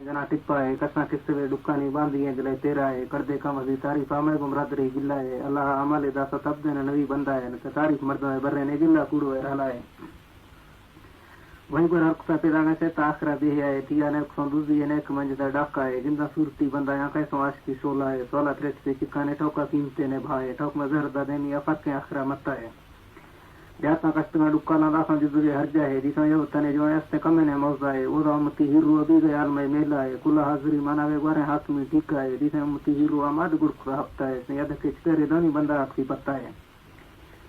जना टिप्पा है कसा किस्से दुकानी बांधी है जले तेरा है कर दे कम दी तारीफ आमे को मरादरी गिल्ला है अल्लाह अमले दा तब देना नवी बंदा है न तारीफ मर्द है बर्रे ने गिल्ला कूड़ो है रहला है वहीं पर हरकता पेदा ने से ताखरा दे है तिया ने संदूजी ने एक मंज दा डाका है जिंदा सूरती बंदा या कैसो आश की सोला है 16 त्रेस पे चिकाने ठोका कीमते ने भाई ठोक में जहर दा देनी अफत के आखरा मत्ता है जाता कष्टंगा दुकाना दासा जुदुरे हर्जा है दिसा यो तने जो ऐसे कमे ने मौजा है ओदा उम्मती हीरो दी गयाल में मेला है कुल हाजिरी मानावे गोरे हाथ में टीका है दिसा उम्मती हीरो आमाद गुड़ का हफ्ता है याद के चेहरे दोनी बंदा आपकी पत्ता है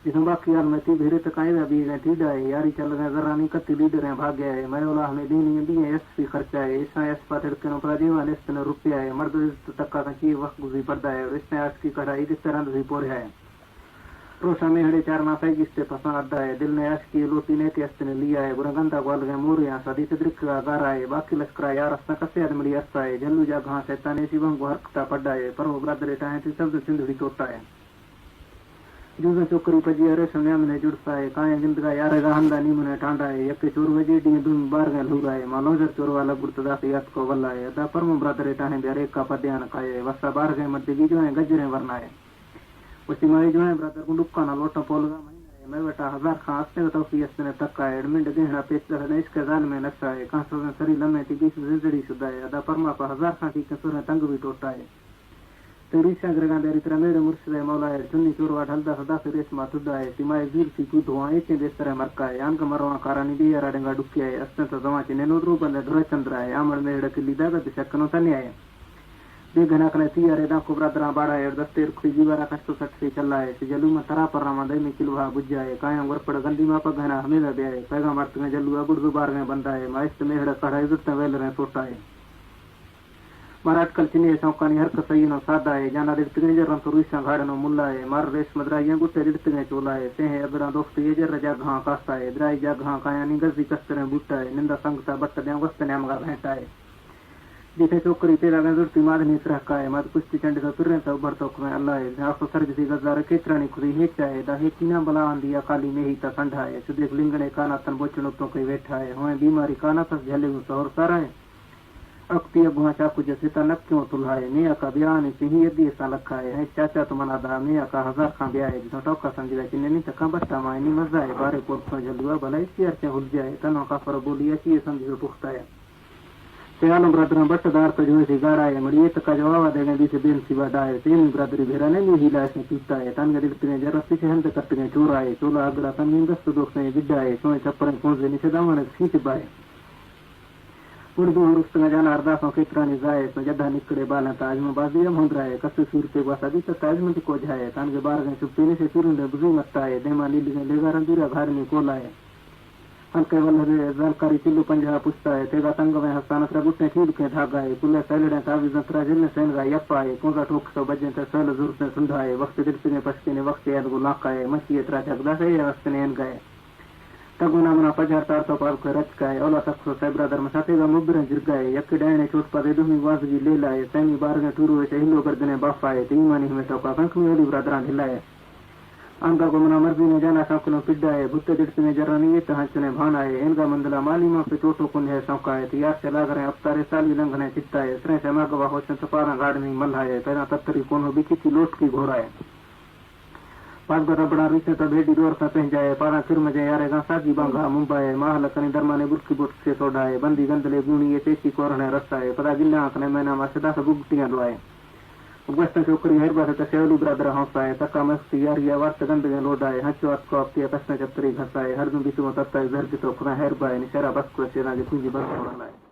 दिसा बाकी यार में ती भेरे तक आए भी ने ठीडा है यारी चल गए जरा नहीं कत्ती लीडर है भाग गया है मयोला हमें दीनी दी है एसपी खर्चा है ऐसा एस पाटर के नो पर जीवन इस तने रुपया है मर्द तक का की वक्त गुजरी पड़ता है और इसने आज की कढ़ाई इस तरह से पोर है रोशा में हड़े 4 मासा किस्ते पसंद आता है दिल ने आश की लोटी ने तेस्त ने लिया है गुरगंदा ग्वाल गए मोर यहाँ सदी से दृक का गारा है बाकी लश्करा यार अस्ता कसे आदमी अरसा है जल्लू जा घास है ताने शिवम को हरकता पड़ा है पर वो ब्रदर रेटा है शब्द सिंधुड़ी तोड़ता है जूझ चोकरी पजी अरे समय में जुड़ता है काया जिंदगा यार गहंदा नी मुने टांडा है यके चोर वजी डी दुम बार गए लूरा है मालोजर चोर वाला गुर्तदा से याद को वल्ला है अदा परम ब्रदर रेटा है बेरे का पद्यान काये वसा बार गए मध्य की जो है गजरे वरना है उसी में जो है ब्रदर को दुक्का ना लोटा पोलगा महीना है मैं बेटा 1000 खांसने तो फीस ने तक का एडमिट गहना पेच है इसके जाल में नशा है कहां से सरी लम्हे टी बीच जिंदड़ी सुधा है अदा परमा पर 1000 खां की कसुर तंग भी टोटा है तेरी संग्रगा देरी तरह मेरे मुर्शिद मौला है चुन्नी चोरवा ढलदा सदा से रेस मातुदा है सिमाए वीर सी कु धुआ इतने देश तरह मरका है आन का मरवा कारानी भी यार डेंगा डुकिया है अस्ते तो जमा चिने नोद्रू बंदे धुरे चंद्रा है आमड़ में हड़क लीदा का दिशकनो तन्य है घना कने ती अरे दा कोबरा दरा बाड़ा है दस्ते रुखी जीवारा कष्ट सट से चला है जलू में तरा पर रामा दे में किलवा बुझा है काया वरपड़ गंदी मा पर घना हमें दे है पैगा मारत में जलू अगुड़ गुबार में बंदा है माइस्ट में हड़ कढ़ा इज्जत वेल रे सोटा है महाराज कल चिनी चौकानी हर कसई नो सादा है जाना दिखते गए जर तो रुइसा घाड़ नो मुल्ला है मार रेस मदरा ये गुट्टे दिखते गए चोला है से है अदरा दोस्त ये जर जा घा कास्ता है द्राई जा घा काया नी गजी कस्तर बूटा है निंदा संगता बट्ट दे वस्त ने मगा भेटा है जिसे चोकरी तेरा गंजुरती माद निसरा का है मत कुछ चंड का फिर तो उभर तो में अल्लाह है आखो सर जिसी गजार केत्रानी खुदी हेचा है दा हेचीना बला आंदिया काली में ही ता संढा है सुदेख लिंगने काना तन बोचनो तो कोई बैठा है होए बीमारी काना तस झले और सारा है अक्ति अगुआ चाकू जैसे ता नक क्यों तुलाए मियां का बयान सिही यदि सा लखा है चाचा तो मना दा मियां का 1000 खां ब्याह है जो टोका संजीवा चिन्ने नहीं तका बट्टा मायनी मजा है बारे कोट तो जलुआ भलाई सियार से हुल जाए तनो का पर बोलिया की समझो पुख्ता है तेनो ब्रदर बट्टदार तो जो है गाड़ा है मड़िए तक जवाब देने दी से बेन सिवा डाए तीन ब्रदर भेरा ने भी हिला से पीता है तन दिल पे जरा पीछे हम करते हैं चोरा है चोला अगला तन दस्त दोस्त ने बिड्डा है सोए चप्पर पहुंच देने से दामन खींच बाए उर्दू रुस्त में जाना अरदासों के त्रानी जाए तो जद्दा निकड़े बाला ताज में बाजी हम होंद रहा है कस सूर पे बसा दी तो ताज में को जाए तन के बार गए चुपने से फिर ने बुझी मत्ता है देमा नीली ने लेगा रंदीरा घर में कोला है हल्के वाले जानकारी चिल्लू पंजा पुछता है तेगा तंग में हस्तान से गुट्टे खींच के धागा है कुल्ले सैलड़े तावी जंत्रा जिल सेन गा यप्पा है कोंगा ठोक तो बजे ते सल जुर से सुंधा है वक्त दिल से पछके ने वक्त याद को लाका है मछली इतना जगदा से वक्त ने गए तगुना मना पजार तार तो पाल को रच का है ओला तक तो ब्रदर में साथे गा मुबरन जिरगा है यक डायने छोट पदे दुमी वाजगी ले लाए सैनी बार में टूरू से हिलो कर देने बाफा है तीन मानी में तो का कंख में ओली ब्रदर ढिला है अंका को मना मर्जी ने जाना सांकनो पिड्डा है भुट्टे दिट में जरा नहीं तो हंसने भाना है इनका मंदला माली मां पे चोटो कुन है सौका है तैयार चला करें अवतारे साली लंघने चित्ता है सरे से मागवा होशन सपारा गाड़ नहीं मल्हा है पहला तत्तरी कोनो बिकी की लोट की घोरा है पांच बड़ा बड़ा रिश्ते तो भेड़ी डोर का पहन जाए पारा फिर मजे यारे गा सागी बांगा मुंबई माहल कनी दरमाने बुरकी बुट से सोडा है बंदी गंदले गुणी ये पेशी कोरने रस्ता है पता गिल्ला आंकने मैंने मासदा से बुगटियां लवाए उगस्ता चोकरी हर बात सेवली ब्रदर हौसा है तका मस्ती यार ये वार्त गंद में लोडा है हंचो आपको आपकी प्रश्न चतरी घसा है हर दिन बिसु तत्ता है घर की तो खुना हर बाय निशरा बस को सेना के पूंजी बस होना है।